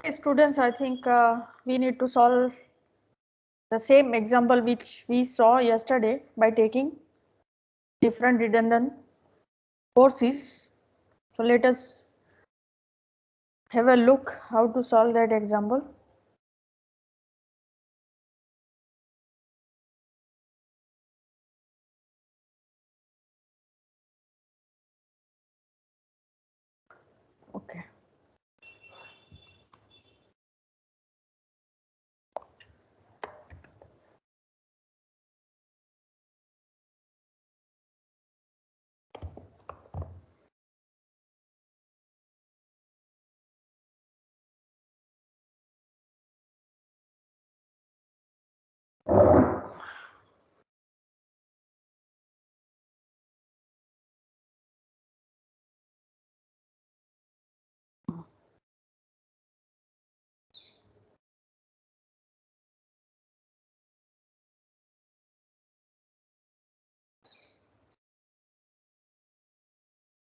Okay, students, I think we need to solve the same example which we saw yesterday by taking different redundant forces. So let us have a look how to solve that example. Okay.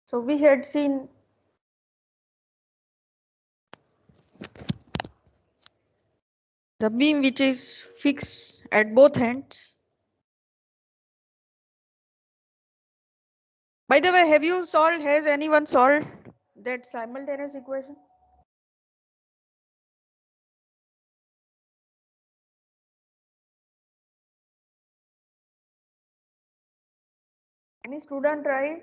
So we had seen the beam which is fixed at both ends. By the way, has anyone solved that simultaneous equation? Any student try?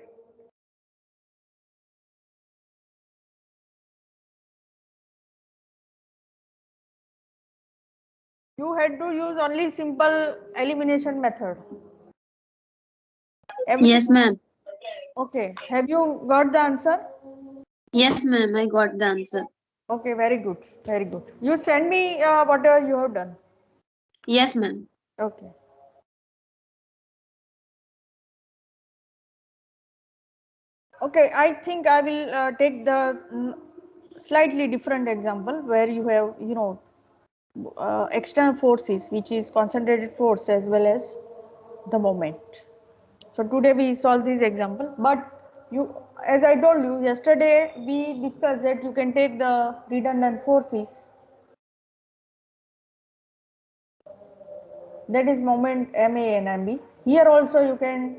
You had to use only simple elimination method. Yes, ma'am. Okay, have you got the answer? Yes, ma'am. I got the answer. Okay, very good, very good. You send me whatever you have done. Yes, ma'am. Okay. Okay, I think I will take the slightly different example where you have, external forces, which is concentrated force as well as the moment. So today we solve this example, but you, as I told you yesterday, we discussed that you can take the redundant forces, that is moment MA and MB. Here also you can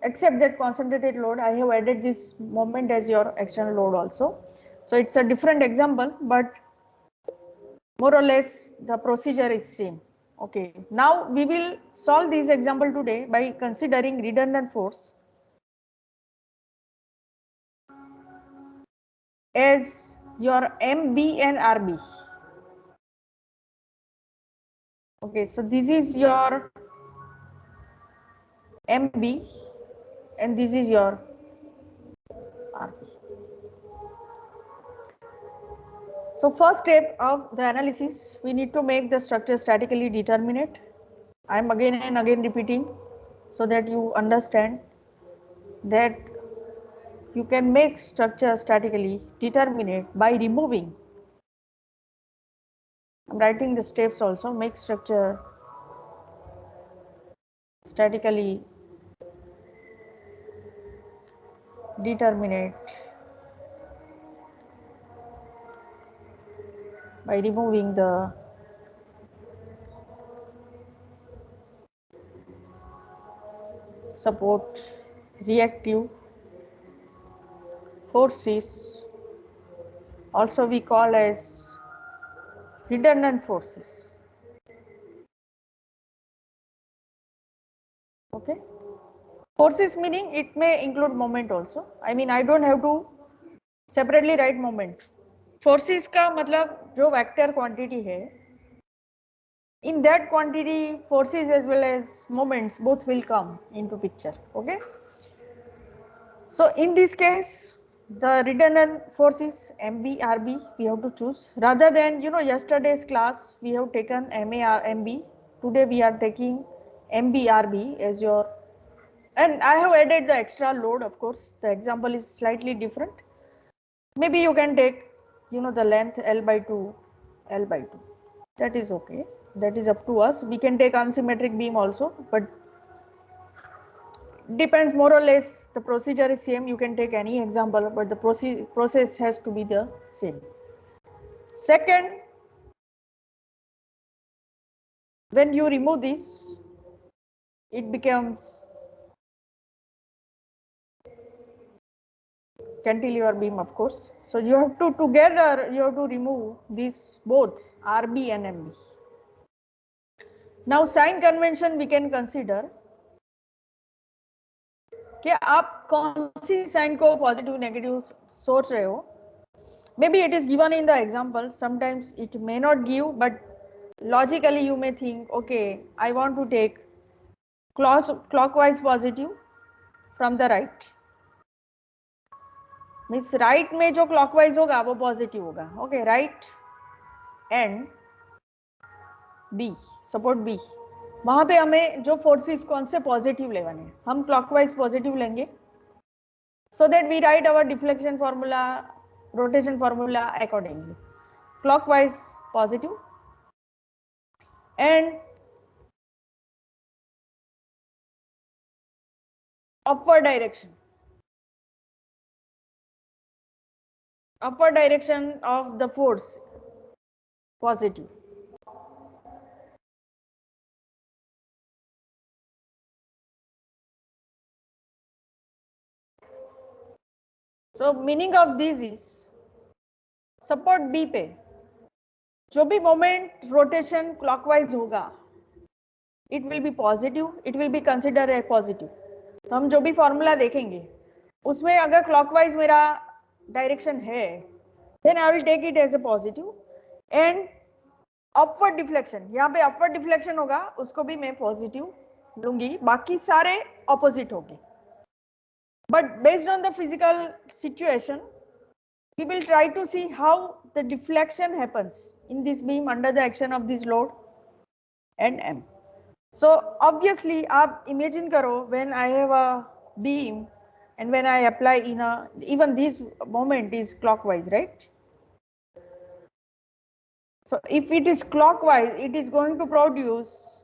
accept that concentrated load. I have added this moment as your external load also. So it's a different example, but more or less the procedure is same. Okay, now we will solve this example today by considering redundant force as your MB and RB. Okay, so this is your MB and this is your RB. So first step of the analysis, we need to make the structure statically determinate. I am again and again repeating so that you understand that you can make structure statically determinate by removing. I am writing the steps also. Make structure statically determinate by removing the support reactive forces, also we call as redundant forces. Okay, forces meaning it may include moment also. I mean I don't have to separately write moment. Forces का मतलब जो vector quantity है, in that quantity forces as well as moments both will come into picture. Okay, so in this case the redundant forces MB RB we have to choose, rather than yesterday's class we have taken MA MB, today we are taking MB RB as your, and I have added the extra load. Of course the example is slightly different. Maybe you can take the length L by 2, L by 2, that is okay, that is up to us. We can take unsymmetric beam also, but depends, more or less the procedure is same. You can take any example, but the process has to be the same. Second, when you remove this, it becomes cantilever beam, of course. So you have to together, you have to remove these both RB and MB. Now sign convention we can consider कि आप कौन सी sign को positive negative सोच रहे हो. Maybe it is given in the example, sometimes it may not give, but logically you may think, okay, I want to take clockwise positive from the right. Means right में जो clockwise होगा वो positive होगा. Okay, right and B, support B. वहां पे हमें जो forces कौन से पॉजिटिव लेवाने हैं, हम क्लॉकवाइज पॉजिटिव लेंगे, so that we write our deflection formula, rotation formula accordingly. Clockwise positive and upward direction of the force positive. So meaning of this is support B पे जो भी मोमेंट रोटेशन क्लॉकवाइज होगा it will be positive, it will be consider a positive. तो हम जो भी formula देखेंगे उसमें अगर क्लॉकवाइज मेरा डायरेक्शन है then I will take it as a positive. And upward deflection, यहाँ पे अपवर्ड डिफ्लेक्शन होगा उसको भी मैं पॉजिटिव लूंगी, बाकी सारे ऑपोजिट होंगे. But based on the physical situation, we will try to see how the deflection happens in this beam under the action of this load and M. So obviously, आप imagine करो when I have a beam and when I apply in a, even this moment is clockwise, right? So if it is clockwise, it is going to produce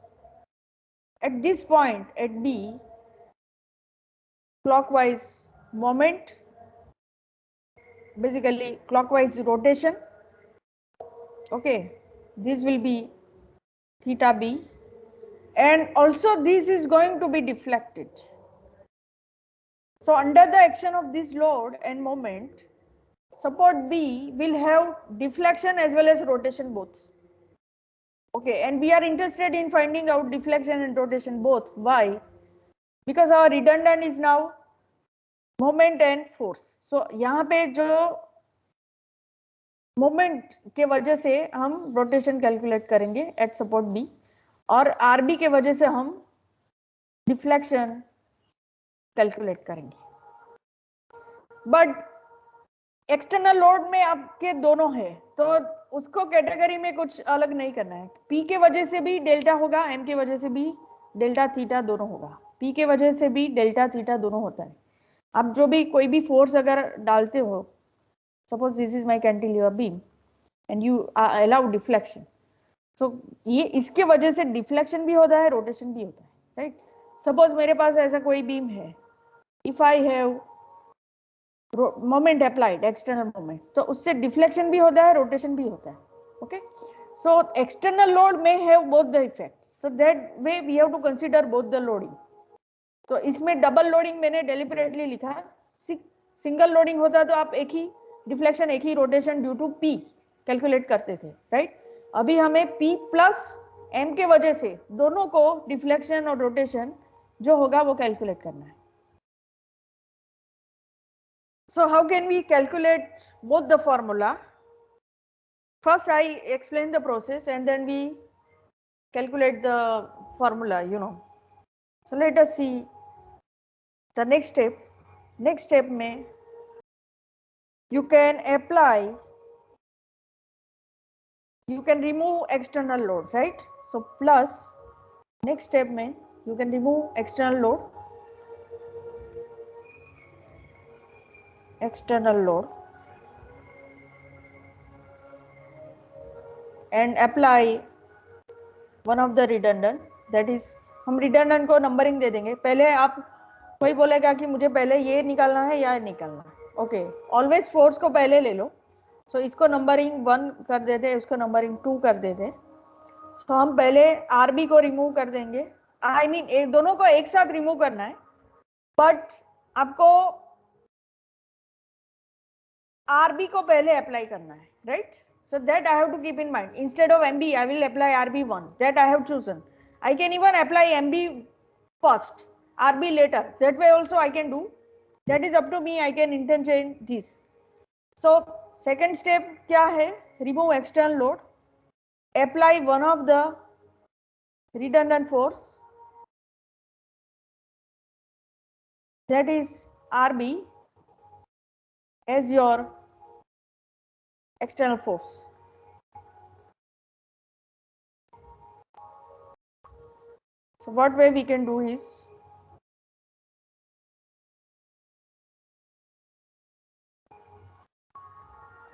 at this point at B clockwise moment, basically clockwise rotation. Okay, this will be theta B, and also this is going to be deflected. So under the action of this load and moment, support B will have deflection as well as rotation both. Okay, and we are interested in finding out deflection and rotation both. Why? Because our redundant is now moment and force. So यहाँ पे जो moment के वजह से हम rotation calculate करेंगे eight support B, और RB के वजह से हम डिफ्लेक्शन कैलकुलेट करेंगे. बट एक्सटर्नल लोड में आपके दोनों है तो उसको कैटेगरी में कुछ अलग नहीं करना है. पी के वजह से भी डेल्टा होगा, एम के वजह से भी डेल्टा थीटा दोनों होगा, पी के वजह से भी डेल्टा थीटा दोनों होता है. आप जो भी कोई भी फोर्स अगर डालते हो, suppose this is my cantilever beam and you allow deflection, so ये इसके वजह से डिफ्लेक्शन भी होता है, रोटेशन भी होता है, राइट? सपोज मेरे पास ऐसा कोई बीम है, if I have moment applied, external moment, तो उससे डिफ्लेक्शन भी होता है, रोटेशन भी होता है. ओके, सो एक्सटर्नल लोड में have both the effect, so that way we have to consider both the loading. तो इसमें डबल लोडिंग मैंने डेलिबरेटली लिखा है. सिंगल लोडिंग होता तो आप एक ही डिफ्लेक्शन एक ही rotation due to P calculate करते थे, राइट? अभी हमें पी प्लस एम के वजह से दोनों को डिफ्लेक्शन और रोटेशन जो होगा वो कैलकुलेट करना है. So how can we calculate both the formula? First I explain the process and then we calculate the formula, you know. So let us see the next step. Next step में you can apply, you can remove external load, right? So plus next step में you can remove external load, and apply one of the redundant, that is हम redundant को numbering दे देंगे. पहले आप कोई बोलेगा कि मुझे पहले ये निकालना है या निकालना है, ओके, ऑलवेज फोर्स को पहले ले लो. सो इसको नंबरिंग 1 कर देते, इसको नंबरिंग 2 कर देते। तो हम पहले आरबी को रिमूव कर देंगे, आई मीन एक दोनों को एक साथ रिमूव करना है, बट आपको आरबी को पहले अप्लाई करना है, right? So that I have to keep in mind, instead of MB I will apply RB one, that I have chosen. I can even apply MB first, RB later, that way also I can do, that is up to me, I can interchange this. So second step क्या है? Remove external load, apply one of the redundant force, that is RB as your external force. So what way we can do is,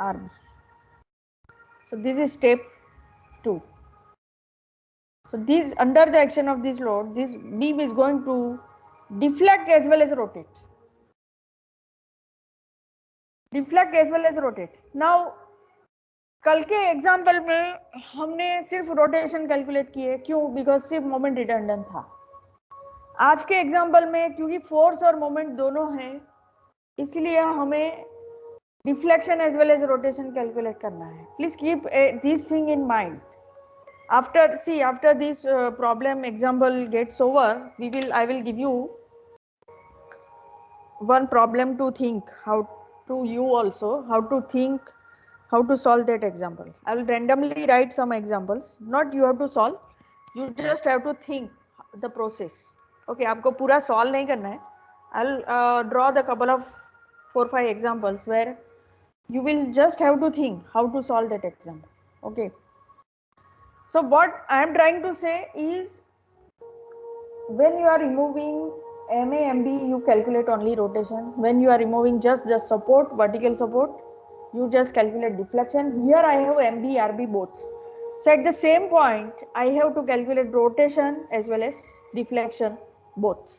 RB. So this is step 2. So this, under the action of this load, this beam is going to deflect as well as rotate. Deflect as well as rotate. Now कल के example में हमने सिर्फ rotation calculate किए, क्यों? Because सिर्फ moment redundant था। आज के एग्जाम्पल में क्योंकि फोर्स और मोमेंट दोनों हैं, इसलिए हमें deflection as well as rotation calculate करना है। Please keep this thing in mind. after this problem example gets over, I will give you one problem to think, how to you also how to think, how to solve that example. I will randomly write some examples, not you have to solve, you just have to think the process. Okay, आपको पूरा solve नहीं करना है. I'll draw the couple of 4-5 examples where you will just have to think how to solve that example. Okay, so what I am trying to say is, when you are removing MA, MB, you calculate only rotation. When you are removing just support, vertical support, you just calculate deflection. Here I have MB, RB both. So at the same point, I have to calculate rotation as well as deflection both.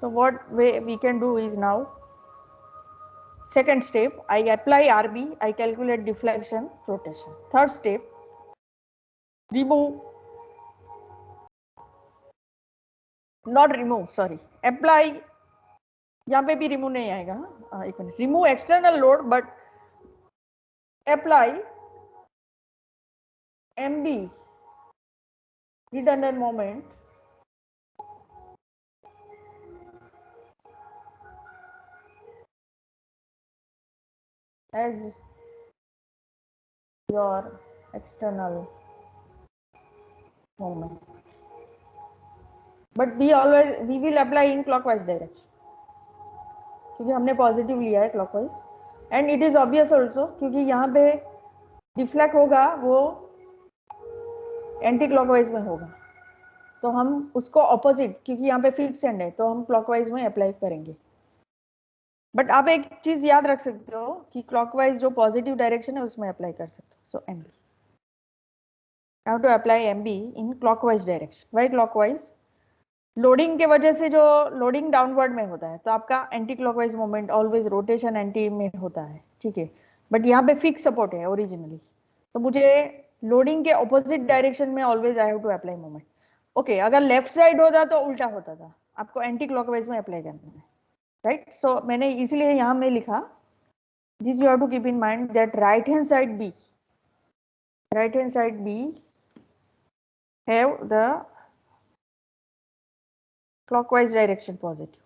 So what way we can do is, now second step, I apply RB, I calculate deflection, rotation. Third step, remove, not remove, sorry, apply, यहाँ पे भी remove नहीं आएगा, एक minute, remove external load but apply MB redundant moment as your external moment, but we will apply in clockwise direction, क्योंकि हमने positive लिया है clockwise, and it is obvious also क्योंकि यहाँ पे डिफ्लेक्ट होगा वो एंटी क्लॉकवाइज में होगा, तो हम उसको ऑपोजिट, क्योंकि यहाँ पे फिक्स एंड है तो हम क्लॉकवाइज में अप्लाई करेंगे। बट आप एक चीज याद रख सकते हो कि क्लॉकवाइज जो पॉजिटिव डायरेक्शन है उसमें अप्लाई कर सकते हो। So MB, how to apply MB in clockwise direction. Why clockwise? Loading के वजह से जो लोडिंग डाउनवर्ड में होता है तो आपका anti clockwise moment always rotation anti में होता है, ठीक है, बट यहाँ पे फिक्स सपोर्ट है ओरिजिनली, तो मुझे लोडिंग के ऑपोजिट डायरेक्शन में always I have to apply moment. Okay, अगर लेफ्ट साइड होता तो उल्टा होता था, आपको एंटी क्लॉकवाइज में अप्लाई करना है, राइट? सो मैंने इसीलिए यहाँ में लिखा, this you have to keep in mind that right hand side be have the clockwise direction positive.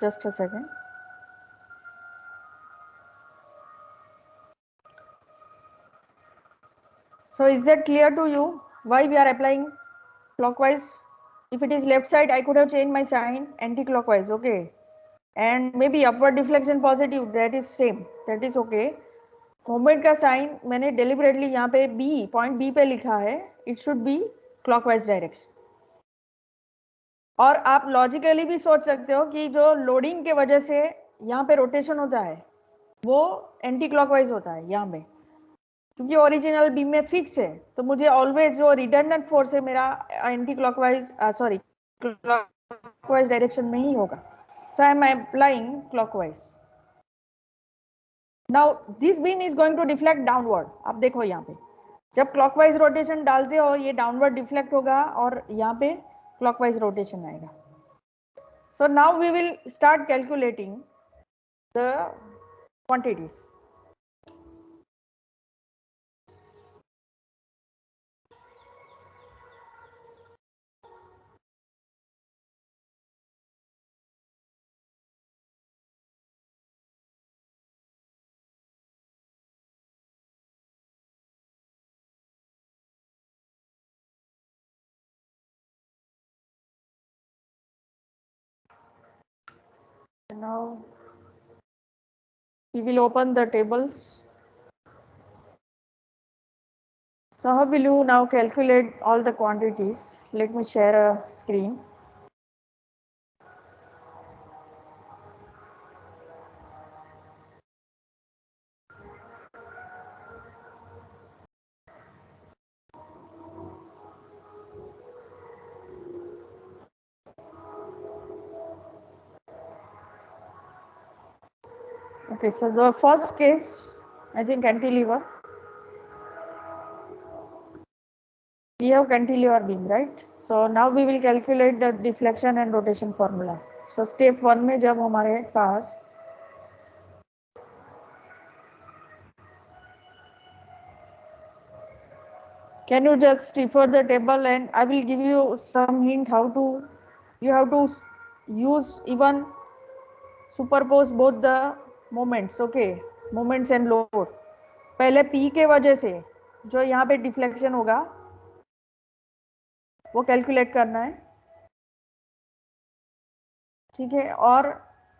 Just a second. So is that clear to you why we are applying clockwise? If it is left side, I could have changed my sign anti-clockwise, okay, and maybe upward deflection positive, that is same, that is okay. Moment का sign मैंने deliberately यहाँ पे B, point B पे लिखा है, it should be clockwise direction. और आप logically भी सोच सकते हो कि जो लोडिंग के वजह से यहाँ पे रोटेशन होता है वो एंटी क्लॉकवाइज होता है यहाँ पे, क्योंकि ओरिजिनल बीम में फिक्स है, तो मुझे ऑलवेज जो रिडंडेंट फोर्स है मेरा anti clockwise sorry clockwise direction में ही होगा। So I am applying clockwise. Now this beam is going to deflect downward. आप देखो यहाँ पे जब क्लॉकवाइज रोटेशन डालते हो ये डाउनवर्ड डिफ्लेक्ट होगा और यहाँ पे क्लॉकवाइज रोटेशन आएगा। So now we will start calculating the quantities. Now we will open the tables. So how will you now calculate all the quantities? Let me share a screen. Okay, so the first case, I think cantilever. We have cantilever beam, right? So now we will calculate the deflection and rotation formula. So step 1 में जब हमारे पास can you just refer the table and I will give you some hint how to, you have to use even superpose both the moments, okay, moments and load. पहले P के वजह से जो यहाँ पे डिफ्लेक्शन होगा वो कैलकुलेट करना है, ठीक है, और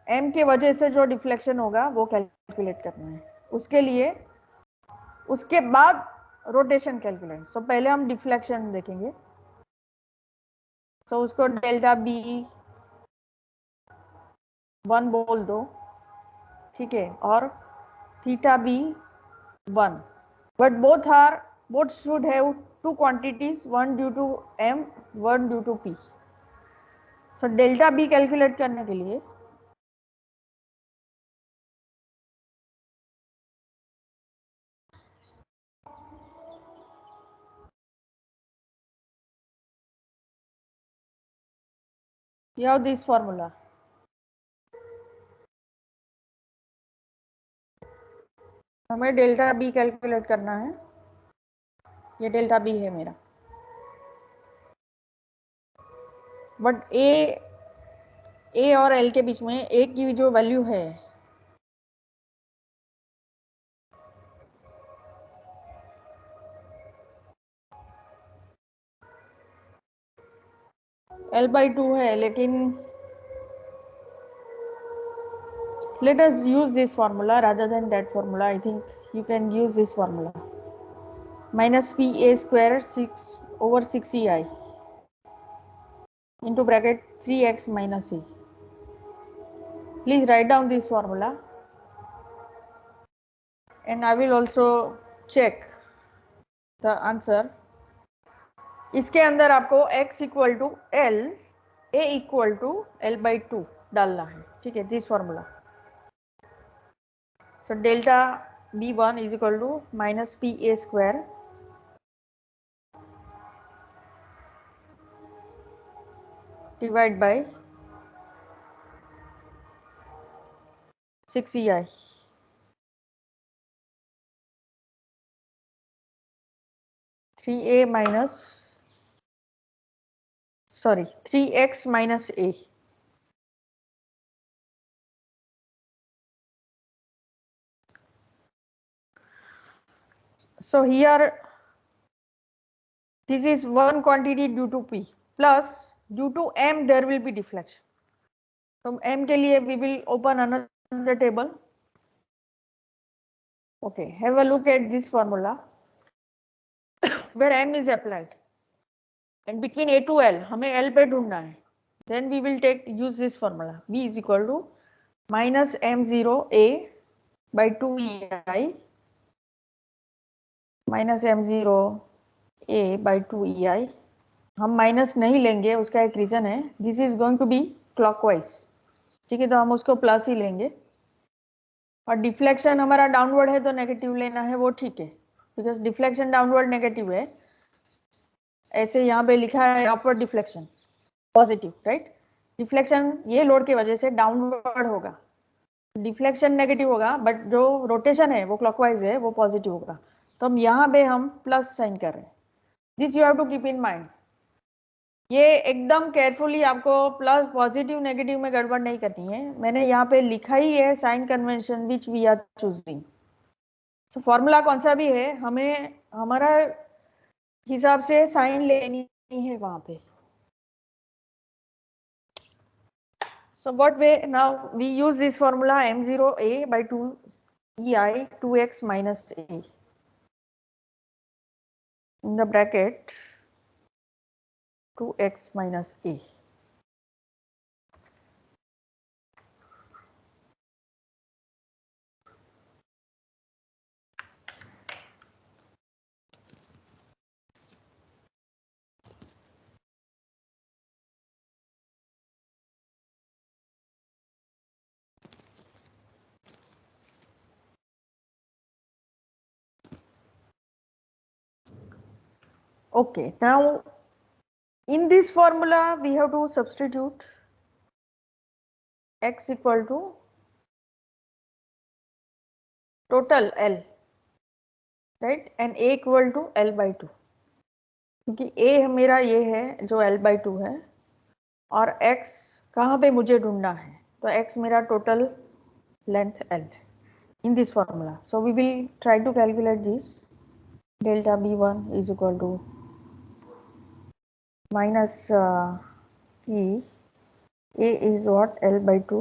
M के वजह से जो डिफ्लेक्शन होगा वो कैलकुलेट करना है। उसके लिए उसके बाद रोटेशन कैलकुलेट। सो पहले हम डिफ्लेक्शन देखेंगे। सो उसको डेल्टा बी 1 बोल दो, ठीक है, और theta B 1, but both should have two quantities, one due to M, one due to P. So delta B calculate करने के लिए you have this formula. हमें डेल्टा बी कैलकुलेट करना है, ये डेल्टा बी है मेरा, बट ए और एल के बीच में ए की जो वैल्यू है L/2 है, लेकिन let us use this formula rather than that formula. I think you can use this formula, minus PA square 6 over 6EI into bracket 3x minus E. Please write down this formula and I will also check the answer. इसके अंदर आपको x equal to L, A equal to L/2 डालना है, ठीक है, this formula. So delta B1 is equal to minus PA square divided by 6EI. Three x minus A. So here this is one quantity due to P, plus due to M there will be deflection. So M के लिए we will open another table. Okay, have a look at this formula where M is applied. And between A to L हमें L पे ढूंढना है, then we will take use this formula v is equal to minus m0 a by 2ei minus m0 a by 2ei। हम minus नहीं लेंगे, उसका एक reason है, this is going to be clockwise, ठीक है, तो हम उसको प्लस ही लेंगे। और डिफ्लेक्शन हमारा डाउनवर्ड है तो नेगेटिव लेना है, वो ठीक है, बिकॉज डिफ्लेक्शन डाउनवर्ड नेगेटिव है, ऐसे यहाँ पे लिखा है upward deflection positive, right. Deflection ये लोड की वजह से डाउनवर्ड होगा, डिफ्लेक्शन नेगेटिव होगा, बट जो रोटेशन है वो क्लॉकवाइज है, वो पॉजिटिव होगा। तो हम यहाँ पे हम प्लस साइन कर रहे हैं, this you have to keep in mind. ये एकदम केयरफुली आपको प्लस पॉजिटिव नेगेटिव में गड़बड़ नहीं करनी है, मैंने यहाँ पे लिखा ही है sign convention which we are choosing. तो फॉर्मूला कौन सा भी है, हमें हमारा हिसाब से साइन लेनी है वहां पे। So what way now we use this formula m0a by 2 ei 2x minus a in the bracket 2x minus a. Okay, now in this formula we have to substitute x equal to total L, right, and a equal to L by 2, क्योंकि a मेरा ये है जो L by 2 है, और x कहाँ पे मुझे ढूंढना है, तो x मेरा total length L in this formula. So we will try to calculate this. Delta b1 is equal to minus p, a is what, L by 2.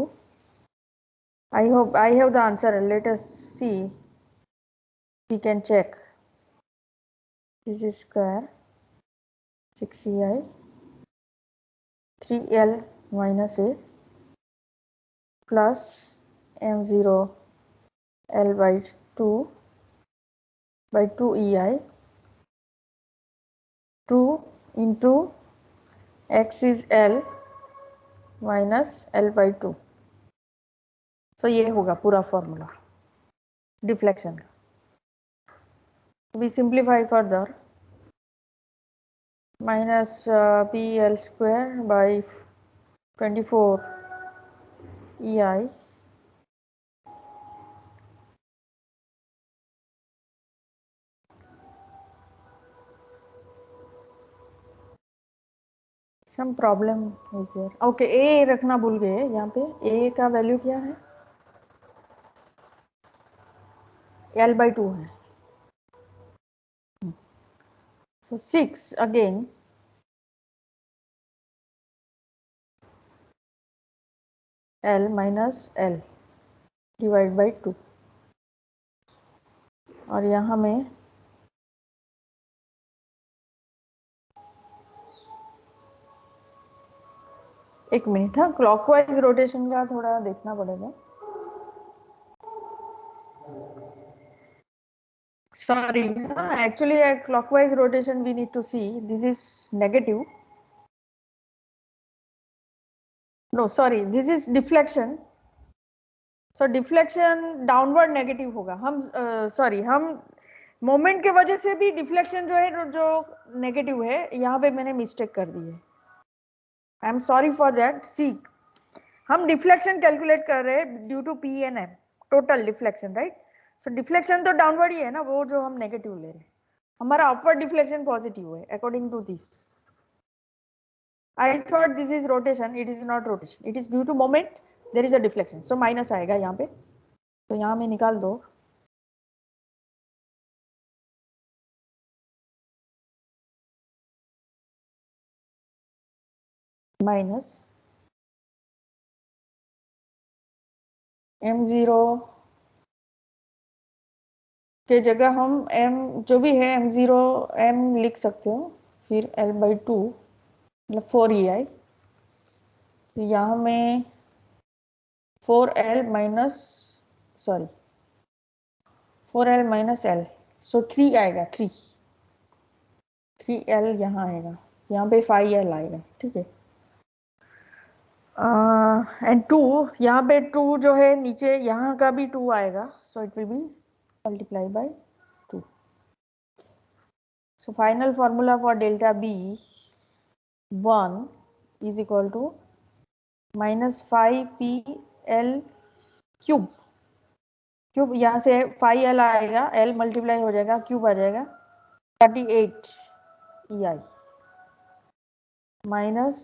I hope I have the answer. Let us see, we can check. This is square 6ei 3l minus a plus m0 L by 2 by 2ei 2 into x is L minus L by 2. So ये होगा पूरा formula deflection का। We simplify further, minus pl square by 24 ei some problem is there. Okay, a रखना भूल गए, यहाँ पे a का वैल्यू क्या है, L by 2 है, so 6 again L minus L divide by 2, और यहाँ में एक मिनट, हाँ, क्लॉकवाइज रोटेशन का थोड़ा देखना पड़ेगा, sorry, actually a clockwise rotation we need to see, this is negative, no sorry, this is deflection, so deflection downward negative होगा, हम सॉरी हम मोमेंट के वजह से भी डिफ्लेक्शन जो है जो नेगेटिव है, यहाँ पे मैंने मिस्टेक कर दी है, I am sorry for that. See, हम डिफ्लेक्शन कैलकुलेट कर रहे हैं due to P N M, total deflection, right. So deflection तो डाउनवर्ड ही है ना, वो जो हम नेगेटिव ले रहे हैं, हमारा अपवर्ड डिफ्लेक्शन पॉजिटिव है according to this. I thought this is rotation, it is not rotation, it is due to moment, there is a deflection, so minus आएगा यहाँ पे, तो यहाँ में निकाल दो, माइनस m0 के जगह हम m जो भी है m0 m लिख सकते हो, फिर L/2 मतलब 4EI, तो यहाँ में 4L minus, sorry 4L minus L, सो 3 आएगा, 3L यहाँ आएगा, यहाँ पे 5L आएगा, ठीक है। एंड 2, यहाँ पे 2 जो है नीचे, यहाँ का भी 2 आएगा, so it will be multiply by 2. So final formula for delta B 1 is equal to minus 5PL cube, cube यहाँ से 5L आएगा, L मल्टीप्लाई हो जाएगा, क्यूब आ जाएगा 38 EI माइनस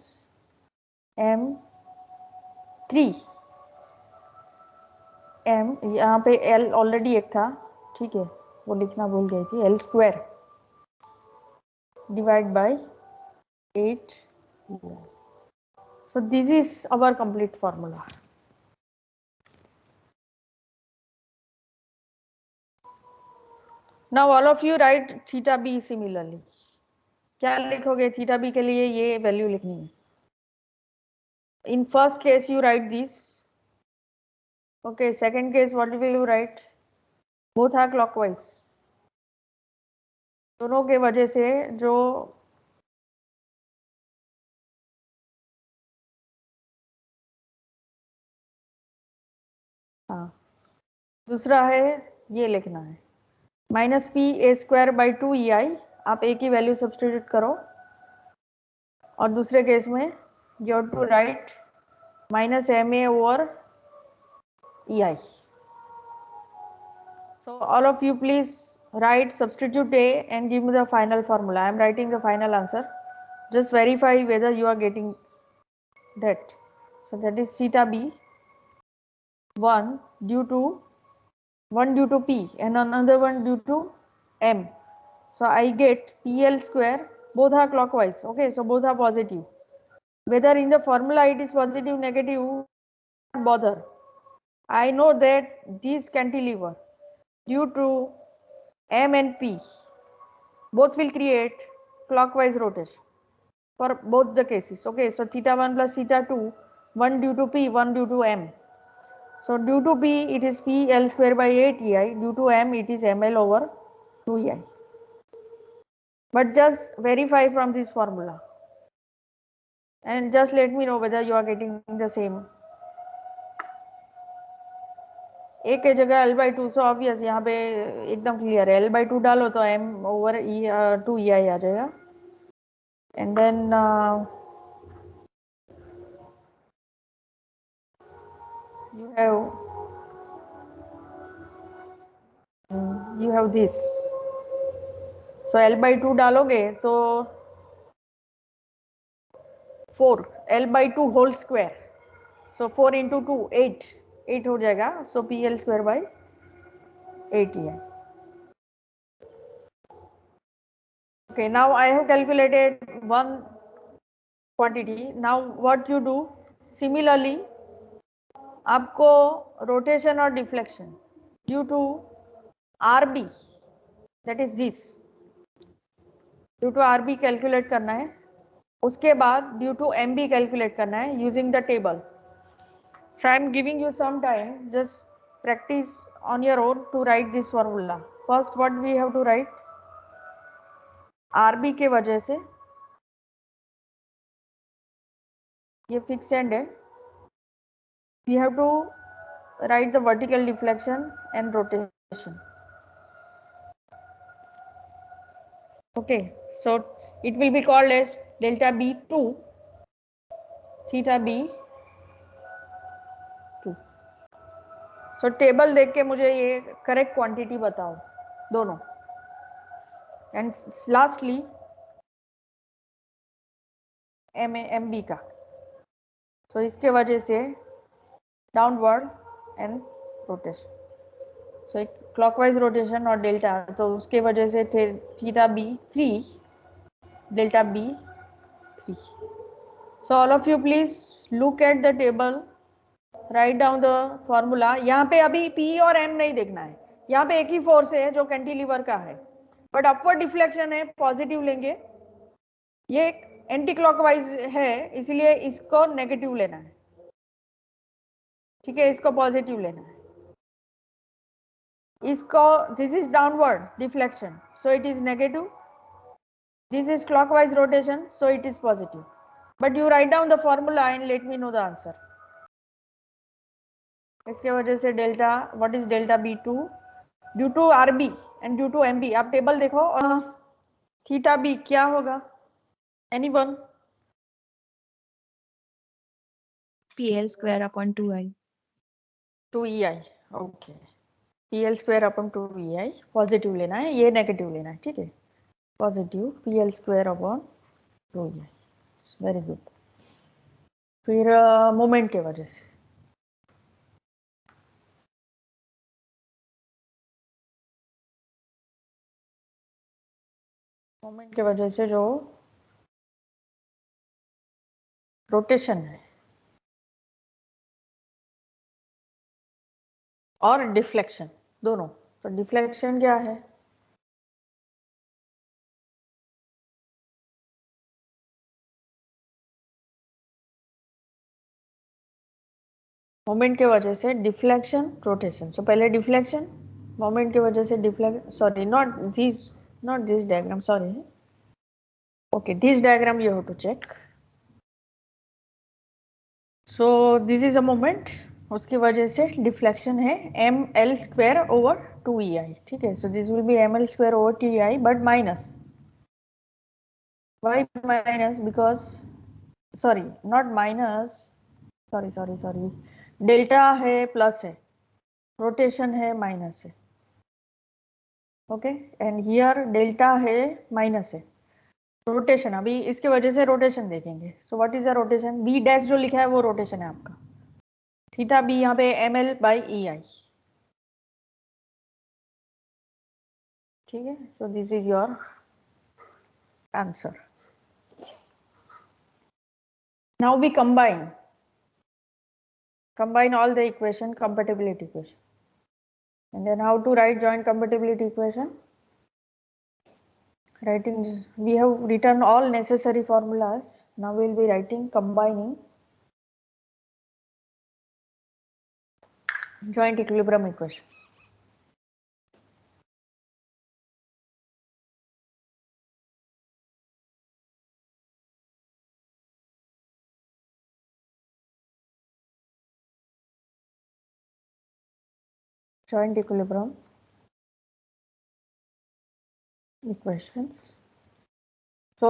M3 M, यहाँ पे L ऑलरेडी एक था, ठीक है, वो लिखना भूल गई थी, L square divide by 8 EI. So this is our complete formula. Now all of you write theta b similarly. क्या लिखोगे थीटा बी के लिए? ये वैल्यू लिखनी है. In first case you write this. Okay, second case what will you write? Both are clockwise. दोनों के वजह से जो हाँ दूसरा है ये लिखना है minus P A square by 2EI. आप एक ही वैल्यू सब्सटीट्यूट करो, और दूसरे केस में you have to write minus MA over EI. So all of you please write, substitute A and give me the final formula. I am writing the final answer. Just verify whether you are getting that. So that is theta B 1 due to P and another one due to M. So I get PL square, both are clockwise. Okay, so both are positive. Whether in the formula it is positive, negative, don't bother. I know that this cantilever due to M and P both will create clockwise rotation for both the cases. Okay, so theta 1 plus theta 2, 1 due to P, 1 due to M. So due to P it is PL square by 8 EI, due to M it is ML over 2 EI. But just verify from this formula and just let me know whether you are getting the same. एक के जगह L/2, so obvious यहाँ पे एकदम clear है, L/2 डालो तो M over 2 EI आ जाएगा. And then you have this. So L/2 डालोगे तो 4 L/2 whole square. So 4 into 2 8 हो जाएगा. So PL square by 8 EI. Okay, now I have calculated one quantity. Now what you do, similarly आपको rotation और deflection due to RB, that is this, due to RB calculate करना है. उसके बाद due to MB calculate करना है using the table. So I am giving you some time, just practice on your own to write this formula. First what we have to write, RB के वजह से ये fixed end है, we have to write the vertical deflection and rotation. Okay, so it will be called as delta B2 theta B2. So table देख के मुझे ये correct quantity बताओ दोनों. एंड लास्टली MB का. So इसके वजह से डाउनवर्ड एंड रोटेशन. सो एक क्लॉकवाइज रोटेशन और डेल्टा, तो उसके वजह से theta B3 delta B3. So all of you please look at the table, write down the formula. यहाँ पे अभी P और M नहीं देखना है, यहाँ पे एक ही फोर्स है जो कैंटिलीवर का है, बट अपवर्ड डिफ्लेक्शन है, पॉजिटिव लेंगे. ये एंटी क्लॉकवाइज है, इसलिए इसको नेगेटिव लेना है, ठीक है, इसको पॉजिटिव लेना है। इसको, this is downward deflection, so it is negative. This is clockwise rotation, so it is positive. But you write down the formula and let me know the answer. इसके वजह से delta, what is delta B2 due to RB and due to MB. आप table देखो और theta B क्या होगा? Anyone? PL square upon 2I. 2EI. Okay, PL square upon 2EI positive लेना है, ये नेगेटिव लेना है, ठीक है, positive PL square upon 2EI. Very good. फिर मोमेंट के वजह से, मोमेंट के वजह से जो रोटेशन है और डिफ्लेक्शन दोनों. तो डिफ्लेक्शन क्या है? मोमेंट के वजह से डिफ्लेक्शन रोटेशन. सो पहले डिफ्लेक्शन, मोमेंट की वजह से deflection, sorry not this diagram, sorry. Okay, this diagram you have to check. So this is a moment, उसकी वजह से डिफ्लेक्शन है ml स्क्वायर ओवर 2EI, ठीक है. So this will be ml square over 2EI but minus. Why minus? Because, sorry not minus, sorry delta है plus है, rotation है minus है, ओके, एंड हियर डेल्टा है माइनस है, rotation. अभी इसके वजह से रोटेशन देखेंगे. So what is the rotation? B dash जो लिखा है वो रोटेशन है आपका. थीटा बी यहाँ पे ml बाई EI, ठीक है. So this is your answer. Now we combine all the equation, compatibility equation. And then how to write joint compatibility equation? Writing, we have written all necessary formulas. Now we will be writing, combining joint equilibrium equation. Joint equilibrium equations. So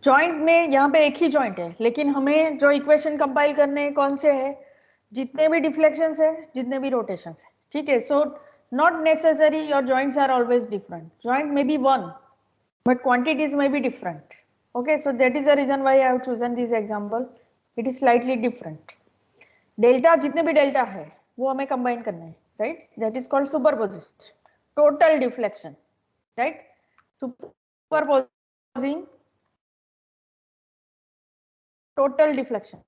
joint में यहाँ पे एक ही joint है, लेकिन हमें जो equation compile करने हैं कौन से है? जितने भी डिफ्लेक्शंस है, जितने भी रोटेशंस है, ठीक है. So not necessary your joints are always different. Joint may be one but quantities may be different. Okay, so that is the reason why I have chosen this example. It is slightly different. Delta, जितने भी delta है वो हमें combine करना है, right. That is called superposition, total deflection, right. Superposing total deflection.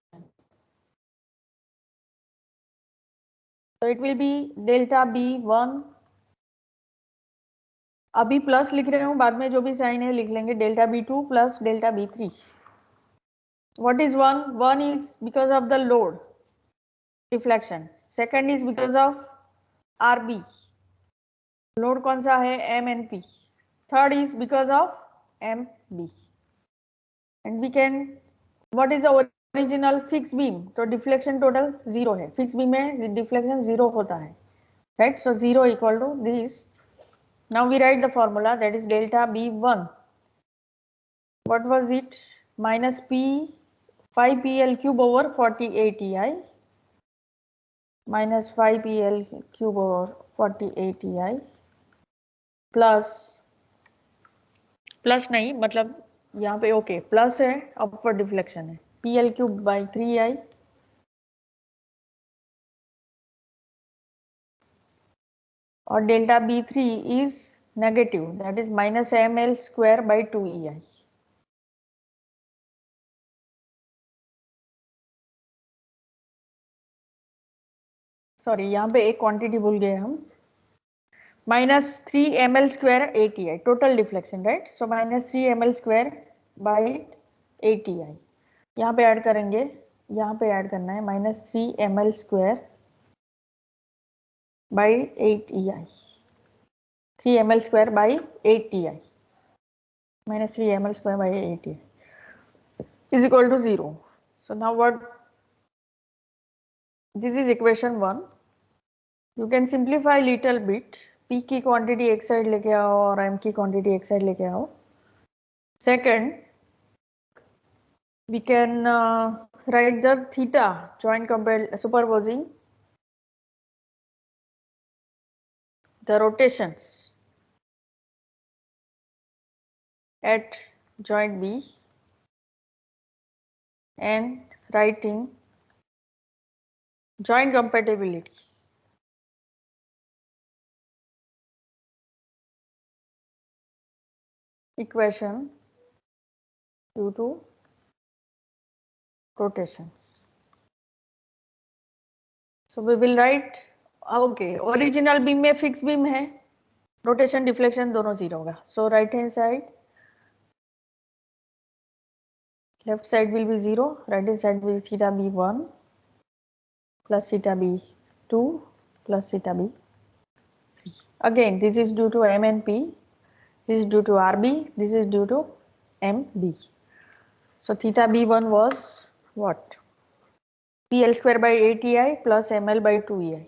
So it will be delta B1. अभी plus लिख रहे हूँ, बाद में जो भी साइन है लिख लेंगे, delta B2 plus delta B3. What is one? One is because of the load deflection. Second is because of RB. Load कौन सा है? MNP. Third is because of MB. And we can, what is the original fixed beam? तो deflection total zero है. Fix beam में deflection zero होता है, right? So 0 equal to this. Now we write the formula, that is delta B1. What was it? Minus P 5PL cube over 48EI minus 5PL cube over 48EI plus नहीं, मतलब यहाँ पे okay plus है, upward deflection है, PL cube by 3I और delta B3 is negative, that is minus ML square by 2EI. Sorry, यहाँ पे एक क्वांटिटी भूल गए हम, minus 3 ml square 8EI total deflection, right? So minus 3 ml square by 8EI. यहाँ पे ऐड करेंगे, यहाँ पे ऐड करना है -3 ml² by 8EI. 3 ml² by 8EI -3 ml² by 8 is equal to 0. So now what? This is equation 1. You can simplify little bit. P की quantity एक side लेके आओ और M की quantity एक साइड लेके आओ. Second, we can write the theta joint superposing the rotations at joint B and writing joint compatibility. Equation due to rotations. So we will write, okay, original beam में fixed beam है, rotation deflection दोनों 0 होगा. So right hand side, left side will be 0, right hand side will be theta B1 plus theta B2 plus theta B3. Again, this is due to M and P, this is due to RB, this is due to MB. So theta B1 was what? PL² by 8EI plus ML by 2EI.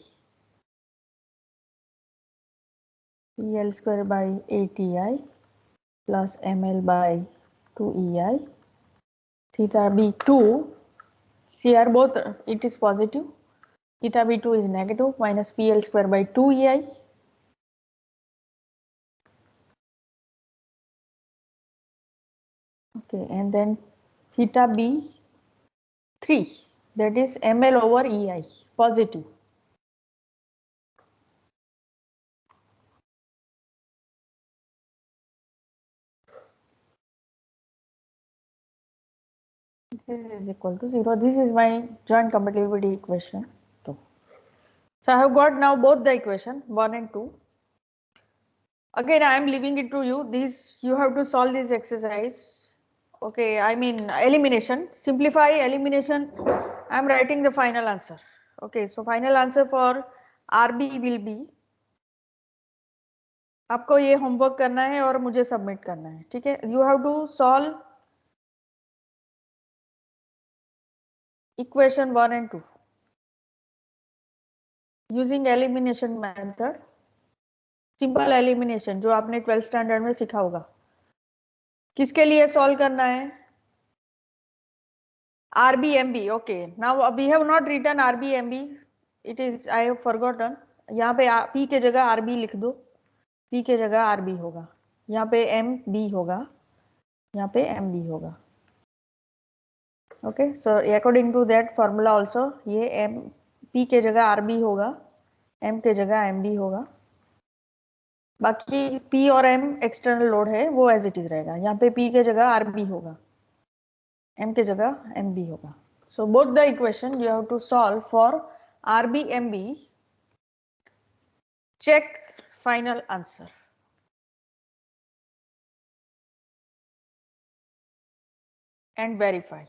PL² by 8EI plus ML by 2EI. Theta B2, CR both, it is positive. Theta B2 is negative, minus PL² by 2EI. Okay, and then theta B3, that is ML over EI, positive. This is equal to 0. This is my joint compatibility equation 2. So I have got now both the equation 1 and 2. Again, I am leaving it to you. This you have to solve this exercise. Okay, I mean elimination, simplify elimination. I am writing the final answer. Okay, so final answer for RB will be, आपको ये homework करना है और मुझे submit करना है, ठीक है. You have to solve equation 1 and 2 using elimination method. Simple elimination जो आपने 12th स्टैंडर्ड में सीखा होगा. किसके लिए सॉल्व करना है? RBMB. Okay, now we have not written RBMB. It is, I have forgotten. यहाँ पे P के जगह RB लिख दो. P के जगह RB होगा. यहाँ पे MB होगा. यहाँ पे MB होगा. Okay, so according to that formula also, ये P के जगह RB होगा, M के जगह MB होगा. बाकी P और M एक्सटर्नल लोड है, वो एज इट इज रहेगा. यहाँ पे P के जगह RB होगा, M के जगह MB होगा. So both the equation you have to solve for RB MB. Check final answer and verify.